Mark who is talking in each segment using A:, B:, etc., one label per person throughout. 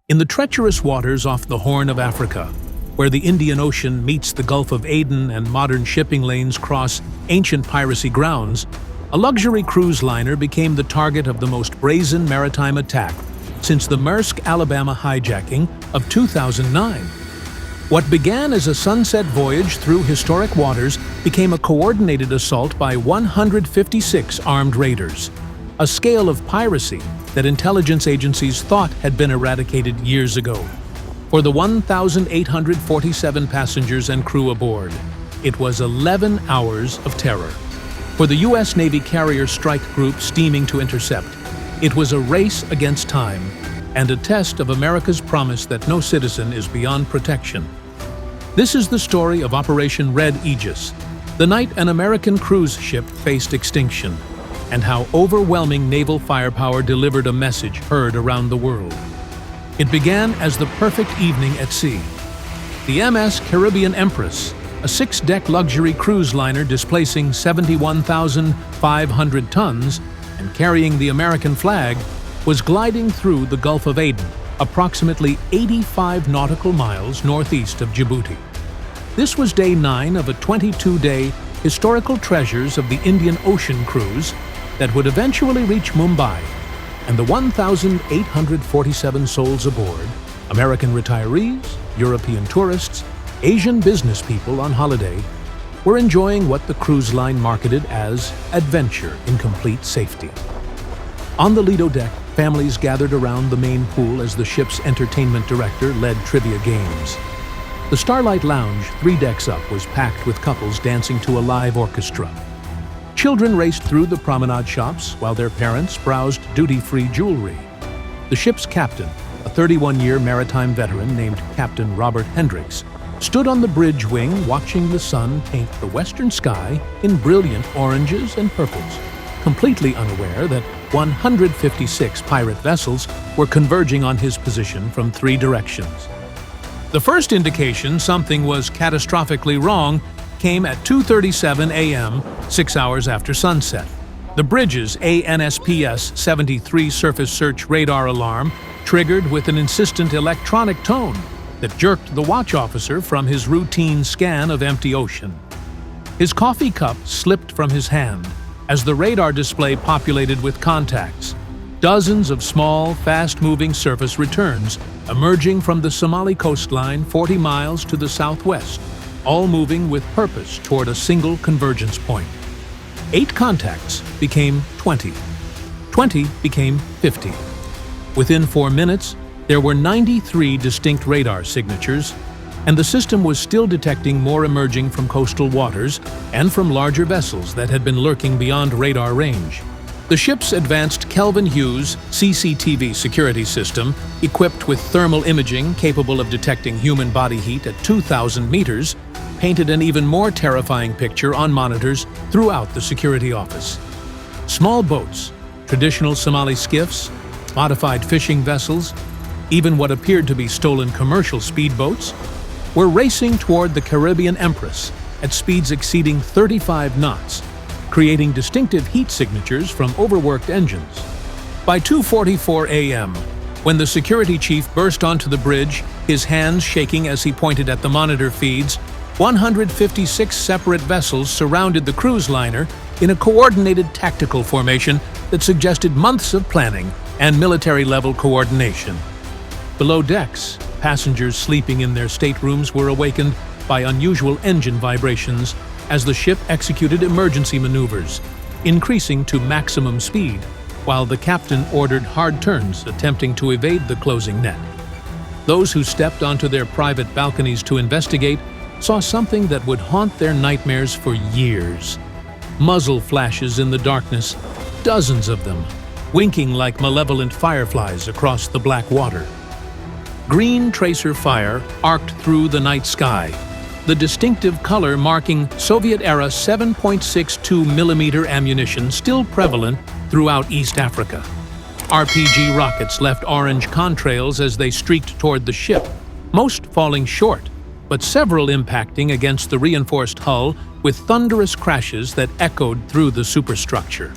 A: In the treacherous waters off the Horn of Africa, where the Indian Ocean meets the Gulf of Aden and modern shipping lanes cross ancient piracy grounds, a luxury cruise liner became the target of the most brazen maritime attack since the Maersk, Alabama hijacking of 2009. What began as a sunset voyage through historic waters became a coordinated assault by 156 armed raiders, a scale of piracy that intelligence agencies thought had been eradicated years ago. For the 1,847 passengers and crew aboard, it was 11 hours of terror. For the U.S. Navy carrier strike group steaming to intercept, it was a race against time and a test of America's promise that no citizen is beyond protection. This is the story of Operation Red Aegis, the night an American cruise ship faced extinction, and how overwhelming naval firepower delivered a message heard around the world. It began as the perfect evening at sea. The MS Caribbean Empress, a 6-deck luxury cruise liner displacing 71,500 tons and carrying the American flag, was gliding through the Gulf of Aden, approximately 85 nautical miles northeast of Djibouti. This was day 9 of a 22-day historical treasures of the Indian Ocean cruise that would eventually reach Mumbai, and the 1,847 souls aboard, American retirees, European tourists, Asian business people on holiday, were enjoying what the cruise line marketed as adventure in complete safety. On the Lido deck, families gathered around the main pool as the ship's entertainment director led trivia games. The Starlight Lounge, 3 decks up, was packed with couples dancing to a live orchestra. Children raced through the promenade shops while their parents browsed duty-free jewelry. The ship's captain, a 31-year maritime veteran named Captain Robert Hendricks, stood on the bridge wing watching the sun paint the western sky in brilliant oranges and purples, completely unaware that 156 pirate vessels were converging on his position from 3 directions. The first indication something was catastrophically wrong came at 2:37 a.m., 6 hours after sunset. The bridge's ANSPS-73 surface search radar alarm triggered with an insistent electronic tone that jerked the watch officer from his routine scan of empty ocean. His coffee cup slipped from his hand as the radar display populated with contacts, dozens of small, fast-moving surface returns emerging from the Somali coastline 40 miles to the southwest, all moving with purpose toward a single convergence point. 8 contacts became 20. 20 became 50. Within 4 minutes, there were 93 distinct radar signatures, and the system was still detecting more emerging from coastal waters and from larger vessels that had been lurking beyond radar range. The ship's advanced Kelvin Hughes CCTV security system, equipped with thermal imaging capable of detecting human body heat at 2,000 meters, painted an even more terrifying picture on monitors throughout the security office. Small boats, traditional Somali skiffs, modified fishing vessels, even what appeared to be stolen commercial speedboats, were racing toward the Caribbean Empress at speeds exceeding 35 knots, creating distinctive heat signatures from overworked engines. By 2:44 a.m., when the security chief burst onto the bridge, his hands shaking as he pointed at the monitor feeds, 156 separate vessels surrounded the cruise liner in a coordinated tactical formation that suggested months of planning and military-level coordination. Below decks, passengers sleeping in their staterooms were awakened by unusual engine vibrations as the ship executed emergency maneuvers, increasing to maximum speed, while the captain ordered hard turns attempting to evade the closing net. Those who stepped onto their private balconies to investigate saw something that would haunt their nightmares for years. Muzzle flashes in the darkness, dozens of them, winking like malevolent fireflies across the black water. Green tracer fire arced through the night sky, the distinctive color marking Soviet-era 7.62mm ammunition still prevalent throughout East Africa. RPG rockets left orange contrails as they streaked toward the ship, most falling short, but several impacting against the reinforced hull with thunderous crashes that echoed through the superstructure.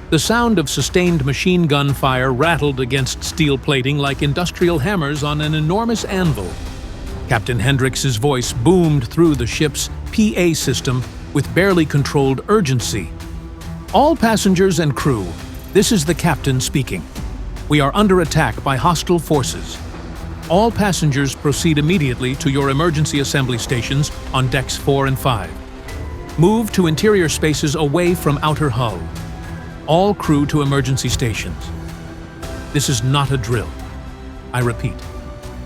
A: The sound of sustained machine gun fire rattled against steel plating like industrial hammers on an enormous anvil. Captain Hendricks' voice boomed through the ship's PA system with barely controlled urgency. "All passengers and crew, this is the captain speaking. We are under attack by hostile forces. All passengers proceed immediately to your emergency assembly stations on decks 4 and 5. Move to interior spaces away from outer hull. All crew to emergency stations. This is not a drill. I repeat,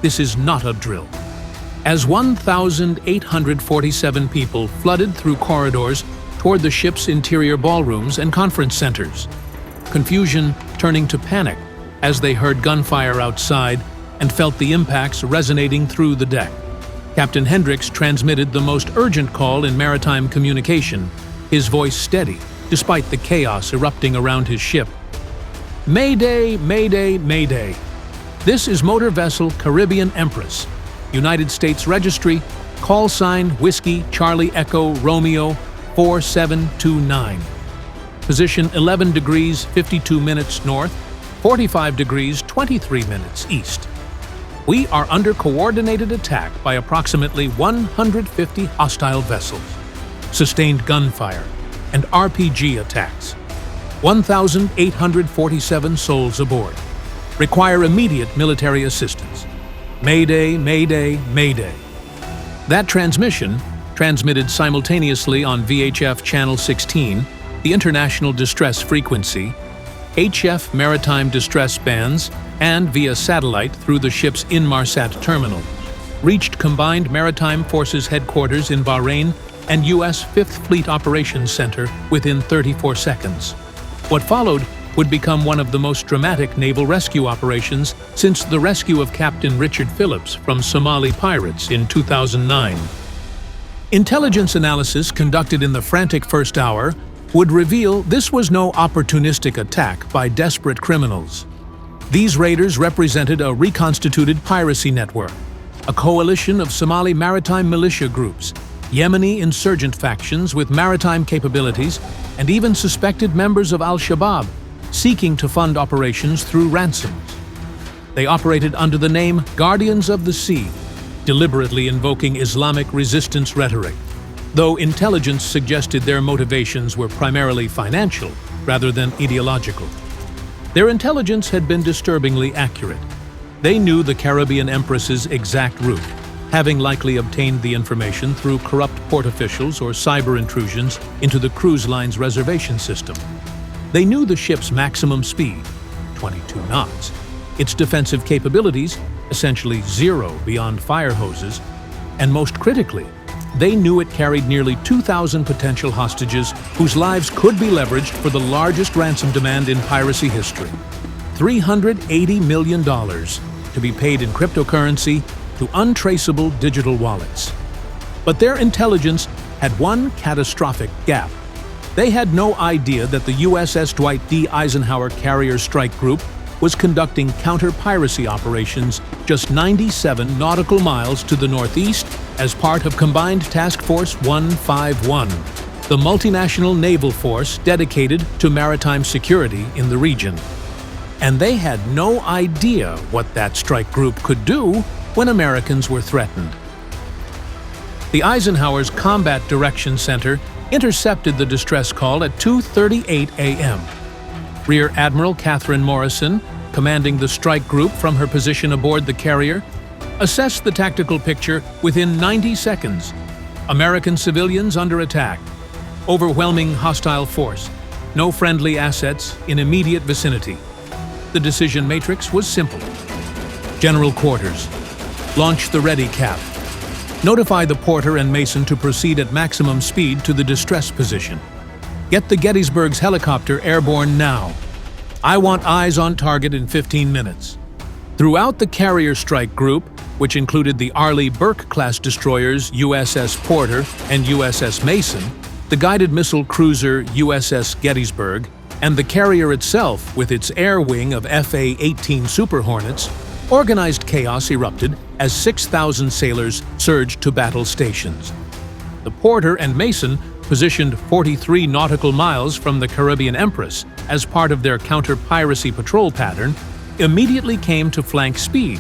A: this is not a drill." As 1,847 people flooded through corridors toward the ship's interior ballrooms and conference centers, confusion turning to panic as they heard gunfire outside and felt the impacts resonating through the deck. Captain Hendricks transmitted the most urgent call in maritime communication, his voice steady despite the chaos erupting around his ship. "Mayday, mayday, mayday. This is motor vessel Caribbean Empress, United States Registry, call sign Whiskey Charlie Echo Romeo 4729. Position 11 degrees 52 minutes north, 45 degrees 23 minutes east. We are under coordinated attack by approximately 150 hostile vessels. Sustained gunfire and RPG attacks. 1,847 souls aboard. Require immediate military assistance. Mayday, mayday, mayday." That transmission, transmitted simultaneously on VHF Channel 16, the International Distress Frequency, HF Maritime Distress Bands, and via satellite through the ship's Inmarsat terminal, reached Combined Maritime Forces Headquarters in Bahrain and U.S. 5th Fleet Operations Center within 34 seconds. What followed would become one of the most dramatic naval rescue operations since the rescue of Captain Richard Phillips from Somali pirates in 2009. Intelligence analysis conducted in the frantic first hour would reveal this was no opportunistic attack by desperate criminals. These raiders represented a reconstituted piracy network, a coalition of Somali maritime militia groups, Yemeni insurgent factions with maritime capabilities, and even suspected members of Al-Shabaab, seeking to fund operations through ransoms. They operated under the name Guardians of the Sea, deliberately invoking Islamic resistance rhetoric, though intelligence suggested their motivations were primarily financial rather than ideological. Their intelligence had been disturbingly accurate. They knew the Caribbean Empress's exact route, having likely obtained the information through corrupt port officials or cyber intrusions into the cruise line's reservation system. They knew the ship's maximum speed, 22 knots, its defensive capabilities, essentially zero beyond fire hoses, and most critically, they knew it carried nearly 2,000 potential hostages whose lives could be leveraged for the largest ransom demand in piracy history, $380 million to be paid in cryptocurrency to untraceable digital wallets. But their intelligence had one catastrophic gap. They had no idea that the USS Dwight D. Eisenhower Carrier Strike Group was conducting counter-piracy operations just 97 nautical miles to the northeast as part of Combined Task Force 151, the multinational naval force dedicated to maritime security in the region. And they had no idea what that strike group could do when Americans were threatened. The Eisenhower's Combat Direction Center intercepted the distress call at 2:38 a.m. Rear Admiral Catherine Morrison, commanding the strike group from her position aboard the carrier, assessed the tactical picture within 90 seconds. American civilians under attack. Overwhelming hostile force. No friendly assets in immediate vicinity. The decision matrix was simple. General Quarters. Launch the ready cap. Notify the porter and mason to proceed at maximum speed to the distress position. Get the Gettysburg's helicopter airborne now. I want eyes on target in 15 minutes. Throughout the carrier strike group, which included the Arleigh Burke-class destroyers USS Porter and USS Mason, the guided missile cruiser USS Gettysburg, and the carrier itself with its air wing of FA-18 Super Hornets, organized chaos erupted as 6,000 sailors surged to battle stations. The Porter and Mason, positioned 43 nautical miles from the Caribbean Empress, as part of their counter-piracy patrol pattern, immediately came to flank speed,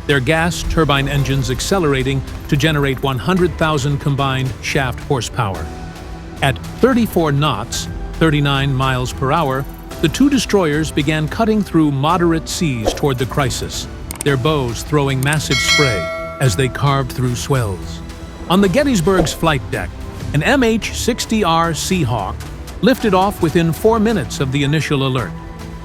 A: their gas turbine engines accelerating to generate 100,000 combined shaft horsepower. At 34 knots, 39 miles per hour, the two destroyers began cutting through moderate seas toward the crisis, their bows throwing massive spray as they carved through swells. On the Gettysburg's flight deck, an MH-60R Seahawk lifted off within 4 minutes of the initial alert,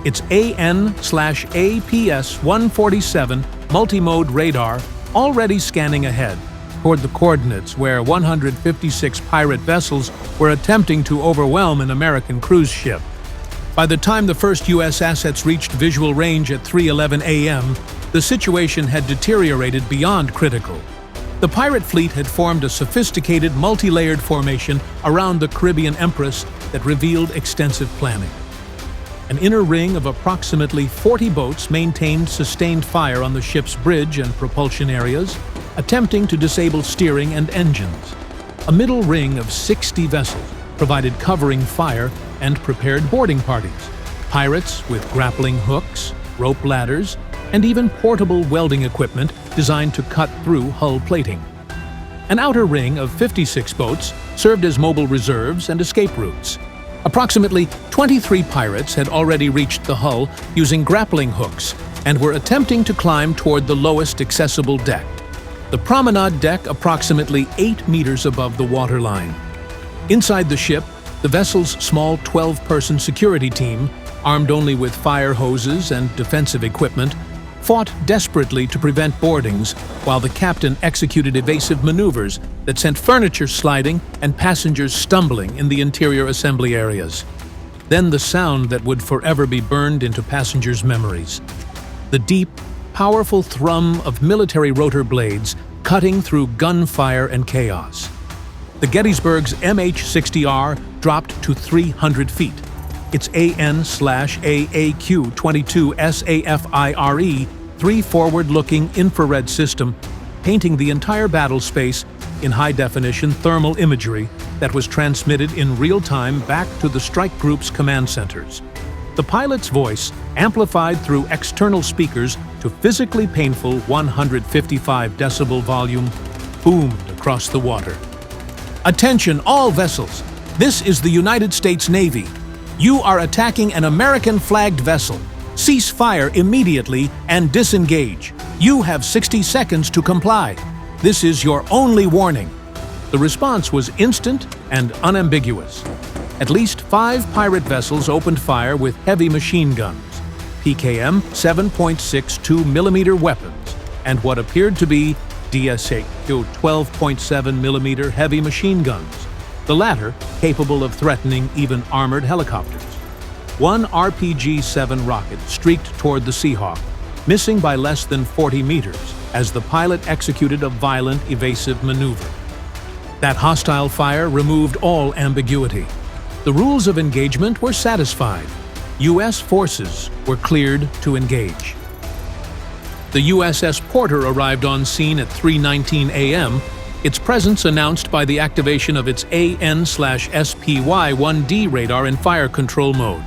A: its AN/APS-147 multimode radar already scanning ahead toward the coordinates where 156 pirate vessels were attempting to overwhelm an American cruise ship. By the time the first U.S. assets reached visual range at 3:11 a.m., the situation had deteriorated beyond critical. The pirate fleet had formed a sophisticated, multi-layered formation around the Caribbean Empress that revealed extensive planning. An inner ring of approximately 40 boats maintained sustained fire on the ship's bridge and propulsion areas, attempting to disable steering and engines. A middle ring of 60 vessels provided covering fire and prepared boarding parties, pirates with grappling hooks, rope ladders, and even portable welding equipment designed to cut through hull plating. An outer ring of 56 boats served as mobile reserves and escape routes. Approximately 23 pirates had already reached the hull using grappling hooks and were attempting to climb toward the lowest accessible deck, the promenade deck approximately 8 meters above the waterline. Inside the ship, the vessel's small 12-person security team, armed only with fire hoses and defensive equipment, fought desperately to prevent boardings while the captain executed evasive maneuvers that sent furniture sliding and passengers stumbling in the interior assembly areas. Then the sound that would forever be burned into passengers' memories. The deep, powerful thrum of military rotor blades cutting through gunfire and chaos. The Gettysburg's MH-60R dropped to 300 feet. Its AN/AAQ-22 SAFIRE 3 forward-looking infrared system, painting the entire battle space in high-definition thermal imagery that was transmitted in real time back to the strike group's command centers. The pilot's voice, amplified through external speakers to physically painful 155 decibel volume, boomed across the water. Attention all vessels! This is the United States Navy. You are attacking an American-flagged vessel. Cease fire immediately and disengage. You have 60 seconds to comply. This is your only warning. The response was instant and unambiguous. At least 5 pirate vessels opened fire with heavy machine guns, PKM 7.62mm weapons, and what appeared to be DSA 12.7mm heavy machine guns, the latter capable of threatening even armored helicopters. One RPG-7 rocket streaked toward the Seahawk, missing by less than 40 meters as the pilot executed a violent evasive maneuver. That hostile fire removed all ambiguity. The rules of engagement were satisfied. U.S. forces were cleared to engage. The USS Porter arrived on scene at 3:19 a.m., its presence announced by the activation of its AN/SPY-1D radar in fire control mode,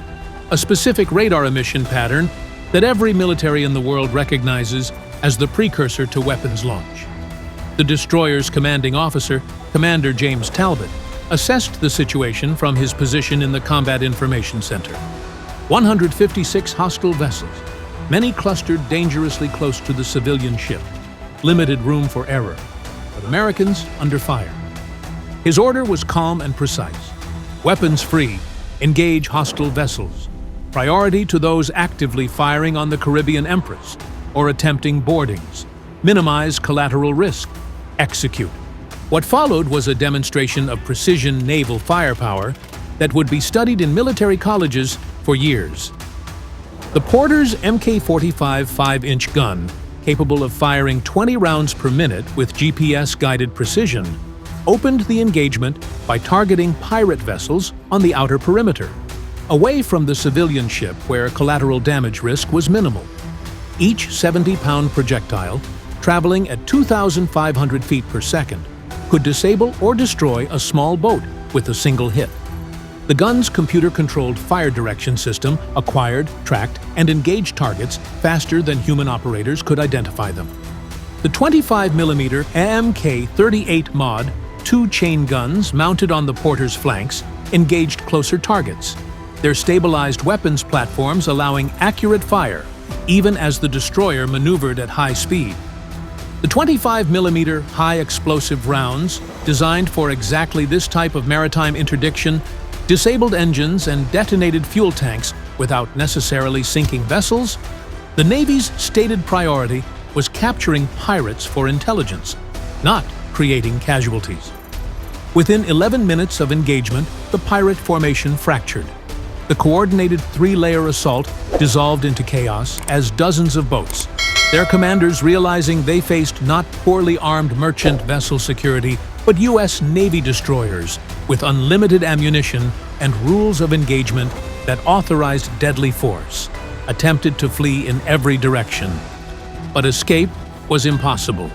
A: a specific radar emission pattern that every military in the world recognizes as the precursor to weapons launch. The destroyer's commanding officer, Commander James Talbot, assessed the situation from his position in the Combat Information Center. 156 hostile vessels, many clustered dangerously close to the civilian ship, limited room for error, but Americans under fire. His order was calm and precise. Weapons free, engage hostile vessels. Priority to those actively firing on the Caribbean Empress or attempting boardings. Minimize collateral risk. Execute. What followed was a demonstration of precision naval firepower that would be studied in military colleges for years. The Porter's Mk-45 5-inch gun, capable of firing 20 rounds per minute with GPS-guided precision, opened the engagement by targeting pirate vessels on the outer perimeter, away from the civilian ship where collateral damage risk was minimal. Each 70-pound projectile, traveling at 2,500 feet per second, could disable or destroy a small boat with a single hit. The gun's computer-controlled fire direction system acquired, tracked, and engaged targets faster than human operators could identify them. The 25mm AMK-38 mod, two chain guns mounted on the porter's flanks, engaged closer targets, their stabilized weapons platforms allowing accurate fire, even as the destroyer maneuvered at high speed. The 25mm high-explosive rounds, designed for exactly this type of maritime interdiction, disabled engines and detonated fuel tanks without necessarily sinking vessels. The Navy's stated priority was capturing pirates for intelligence, not creating casualties. Within 11 minutes of engagement, the pirate formation fractured. The coordinated three-layer assault dissolved into chaos as dozens of boats, their commanders realizing they faced not poorly armed merchant vessel security, but U.S. Navy destroyers with unlimited ammunition and rules of engagement that authorized deadly force, attempted to flee in every direction. But escape was impossible.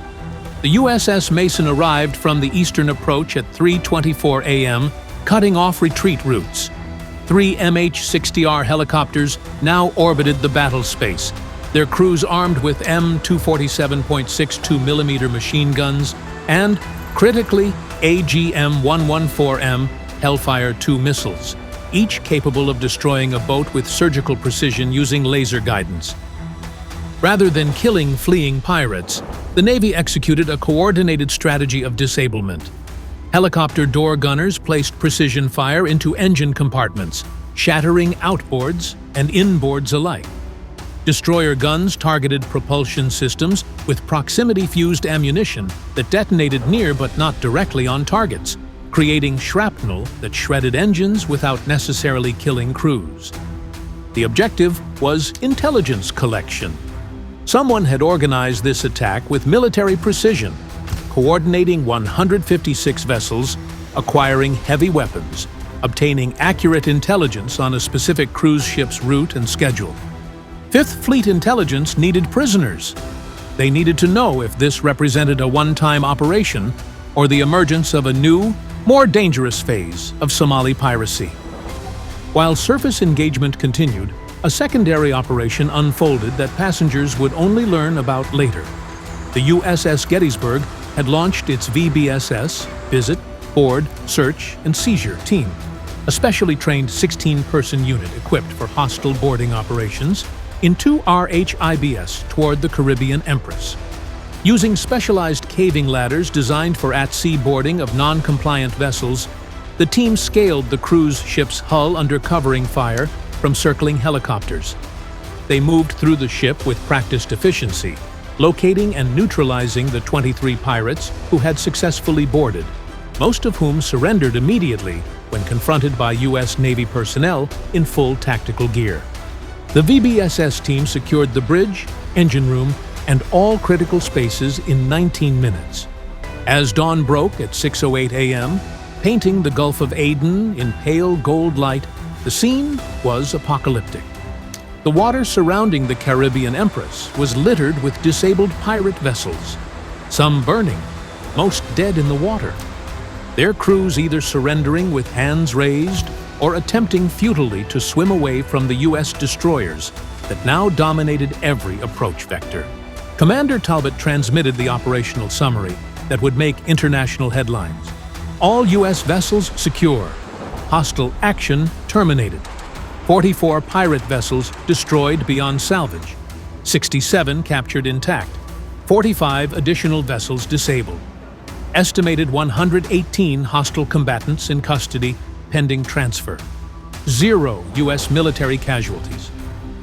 A: The USS Mason arrived from the eastern approach at 3:24 a.m., cutting off retreat routes. 3 MH-60R helicopters now orbited the battle space, their crews armed with M247.62mm machine guns and, critically, AGM-114M Hellfire 2 missiles, each capable of destroying a boat with surgical precision using laser guidance. Rather than killing fleeing pirates, the Navy executed a coordinated strategy of disablement. Helicopter door gunners placed precision fire into engine compartments, shattering outboards and inboards alike. Destroyer guns targeted propulsion systems with proximity-fused ammunition that detonated near but not directly on targets, creating shrapnel that shredded engines without necessarily killing crews. The objective was intelligence collection. Someone had organized this attack with military precision, coordinating 156 vessels, acquiring heavy weapons, obtaining accurate intelligence on a specific cruise ship's route and schedule. Fifth Fleet intelligence needed prisoners. They needed to know if this represented a one-time operation or the emergence of a new, more dangerous phase of Somali piracy. While surface engagement continued, a secondary operation unfolded that passengers would only learn about later. The USS Gettysburg had launched its VBSS, Visit, Board, Search, and Seizure team, a specially trained 16-person unit equipped for hostile boarding operations, into RHIBS toward the Caribbean Empress. Using specialized caving ladders designed for at-sea boarding of non-compliant vessels, the team scaled the cruise ship's hull under covering fire from circling helicopters. They moved through the ship with practiced efficiency, locating and neutralizing the 23 pirates who had successfully boarded, most of whom surrendered immediately when confronted by U.S. Navy personnel in full tactical gear. The VBSS team secured the bridge, engine room, and all critical spaces in 19 minutes. As dawn broke at 6:08 a.m., painting the Gulf of Aden in pale gold light, the scene was apocalyptic. The water surrounding the Caribbean Empress was littered with disabled pirate vessels, some burning, most dead in the water, their crews either surrendering with hands raised or attempting futilely to swim away from the U.S. destroyers that now dominated every approach vector. Commander Talbot transmitted the operational summary that would make international headlines. All U.S. vessels secure. Hostile action terminated. 44 pirate vessels destroyed beyond salvage. 67 captured intact. 45 additional vessels disabled. Estimated 118 hostile combatants in custody pending transfer. 0 U.S. military casualties.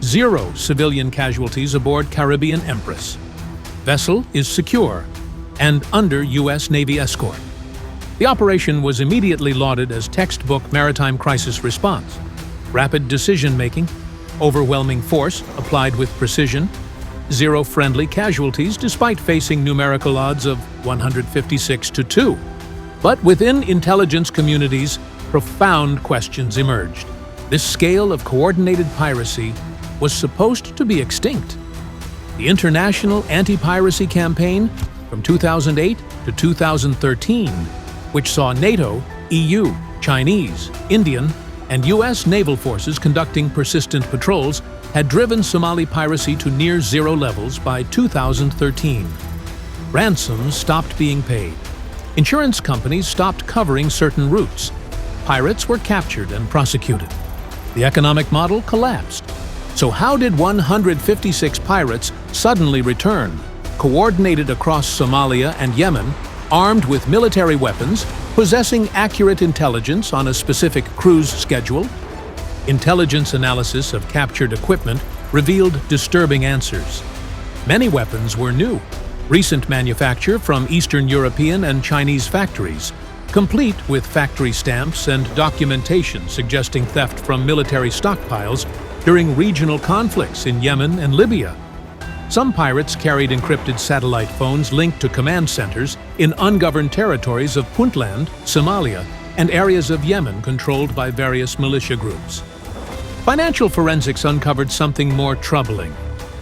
A: 0 civilian casualties aboard Caribbean Empress. Vessel is secure and under U.S. Navy escort. The operation was immediately lauded as textbook maritime crisis response. Rapid decision-making, overwhelming force applied with precision, 0 friendly casualties despite facing numerical odds of 156-2. But within intelligence communities, profound questions emerged. This scale of coordinated piracy was supposed to be extinct. The international anti-piracy campaign from 2008 to 2013, which saw NATO, EU, Chinese, Indian, and U.S. naval forces conducting persistent patrols had driven Somali piracy to near-zero levels by 2013. Ransoms stopped being paid. Insurance companies stopped covering certain routes. Pirates were captured and prosecuted. The economic model collapsed. So how did 156 pirates suddenly return, coordinated across Somalia and Yemen, armed with military weapons, possessing accurate intelligence on a specific cruise schedule? Intelligence analysis of captured equipment revealed disturbing answers. Many weapons were new, recent manufacture from Eastern European and Chinese factories, complete with factory stamps and documentation suggesting theft from military stockpiles during regional conflicts in Yemen and Libya. Some pirates carried encrypted satellite phones linked to command centers in ungoverned territories of Puntland, Somalia, and areas of Yemen controlled by various militia groups. Financial forensics uncovered something more troubling.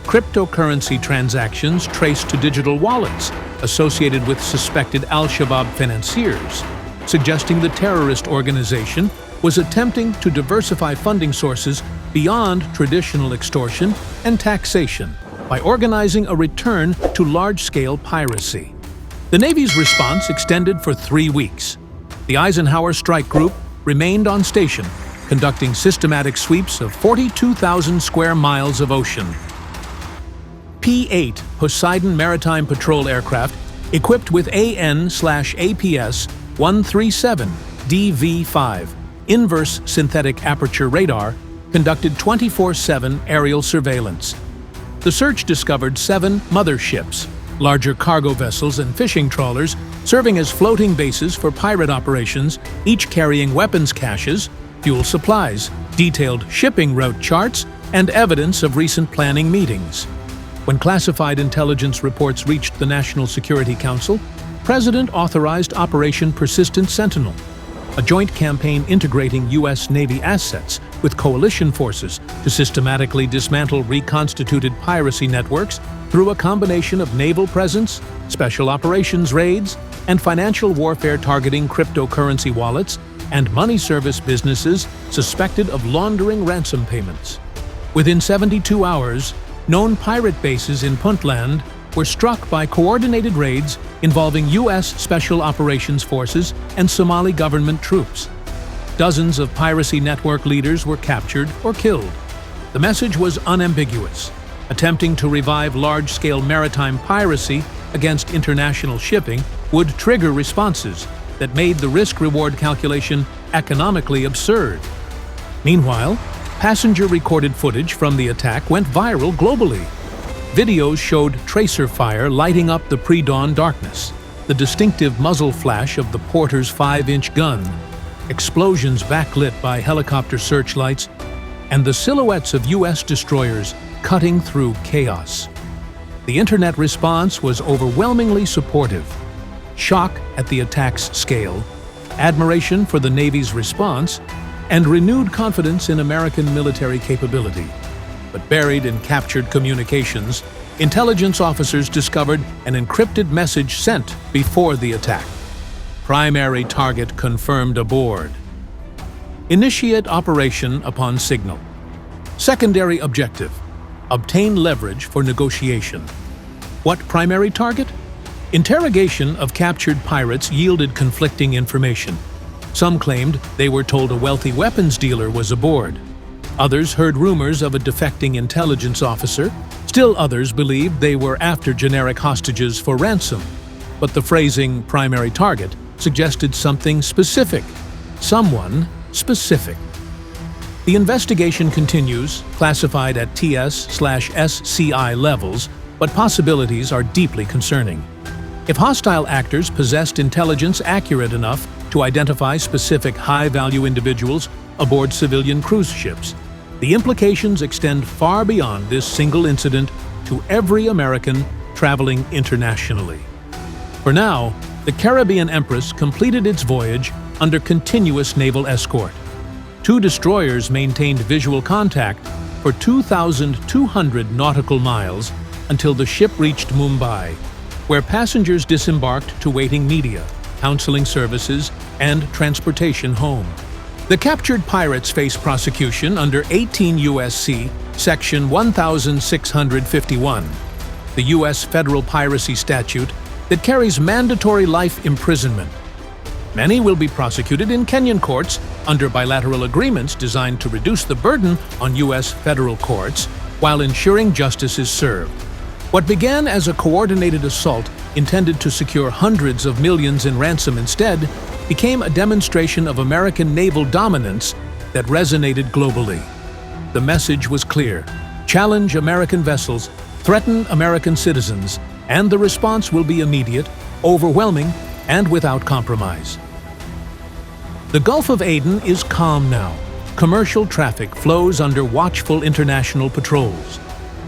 A: Cryptocurrency transactions traced to digital wallets associated with suspected al-Shabaab financiers, suggesting the terrorist organization was attempting to diversify funding sources beyond traditional extortion and taxation by organizing a return to large-scale piracy. The Navy's response extended for 3 weeks. The Eisenhower Strike Group remained on station, conducting systematic sweeps of 42,000 square miles of ocean. P-8 Poseidon maritime patrol aircraft, equipped with AN/APS-137 DV-5 inverse synthetic aperture radar, conducted 24/7 aerial surveillance. The search discovered 7 motherships, larger cargo vessels and fishing trawlers serving as floating bases for pirate operations, each carrying weapons caches, fuel supplies, detailed shipping route charts, and evidence of recent planning meetings. When classified intelligence reports reached the National Security Council, President authorized Operation Persistent Sentinel, a joint campaign integrating U.S. Navy assets with coalition forces to systematically dismantle reconstituted piracy networks through a combination of naval presence, special operations raids, and financial warfare targeting cryptocurrency wallets and money service businesses suspected of laundering ransom payments. Within 72 hours, known pirate bases in Puntland were struck by coordinated raids involving U.S. Special Operations Forces and Somali government troops. Dozens of piracy network leaders were captured or killed. The message was unambiguous. Attempting to revive large-scale maritime piracy against international shipping would trigger responses that made the risk-reward calculation economically absurd. Meanwhile, passenger-recorded footage from the attack went viral globally. Videos showed tracer fire lighting up the pre-dawn darkness, the distinctive muzzle flash of the porter's 5-inch gun, explosions backlit by helicopter searchlights, and the silhouettes of U.S. destroyers cutting through chaos. The internet response was overwhelmingly supportive. Shock at the attack's scale, admiration for the Navy's response, and renewed confidence in American military capability. But buried in captured communications, intelligence officers discovered an encrypted message sent before the attack. Primary target confirmed aboard. Initiate operation upon signal. Secondary objective: obtain leverage for negotiation. What primary target? Interrogation of captured pirates yielded conflicting information. Some claimed they were told a wealthy weapons dealer was aboard. Others heard rumors of a defecting intelligence officer. Still others believed they were after generic hostages for ransom. But the phrasing "primary target" suggested something specific. Someone specific. The investigation continues, classified at TS/SCI levels, but possibilities are deeply concerning. If hostile actors possessed intelligence accurate enough to identify specific high-value individuals aboard civilian cruise ships, the implications extend far beyond this single incident to every American traveling internationally. For now, the Caribbean Empress completed its voyage under continuous naval escort. 2 destroyers maintained visual contact for 2,200 nautical miles until the ship reached Mumbai, where passengers disembarked to waiting media, counseling services, and transportation home. The captured pirates face prosecution under 18 U.S.C. Section 1651, the U.S. federal piracy statute that carries mandatory life imprisonment. Many will be prosecuted in Kenyan courts under bilateral agreements designed to reduce the burden on U.S. federal courts while ensuring justice is served. What began as a coordinated assault intended to secure hundreds of millions in ransom instead became a demonstration of American naval dominance that resonated globally. The message was clear: challenge American vessels, threaten American citizens, and the response will be immediate, overwhelming, and without compromise. The Gulf of Aden is calm now. Commercial traffic flows under watchful international patrols.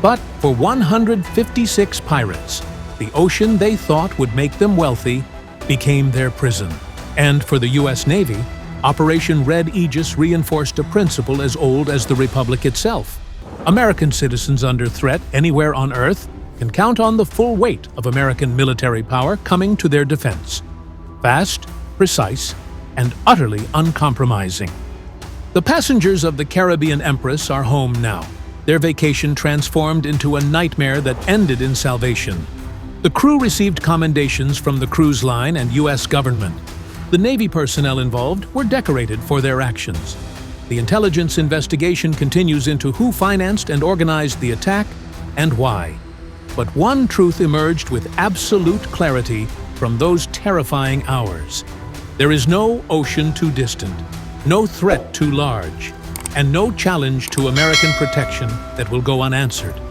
A: But for 156 pirates, the ocean they thought would make them wealthy became their prison. And for the U.S. Navy, Operation Red Aegis reinforced a principle as old as the Republic itself. American citizens under threat anywhere on Earth can count on the full weight of American military power coming to their defense. Fast, precise, and utterly uncompromising. The passengers of the Caribbean Empress are home now, their vacation transformed into a nightmare that ended in salvation. The crew received commendations from the cruise line and U.S. government. The Navy personnel involved were decorated for their actions. The intelligence investigation continues into who financed and organized the attack and why. But one truth emerged with absolute clarity from those terrifying hours. There is no ocean too distant, no threat too large, and no challenge to American protection that will go unanswered.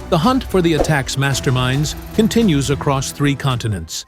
A: The hunt for the attack's masterminds continues across 3 continents.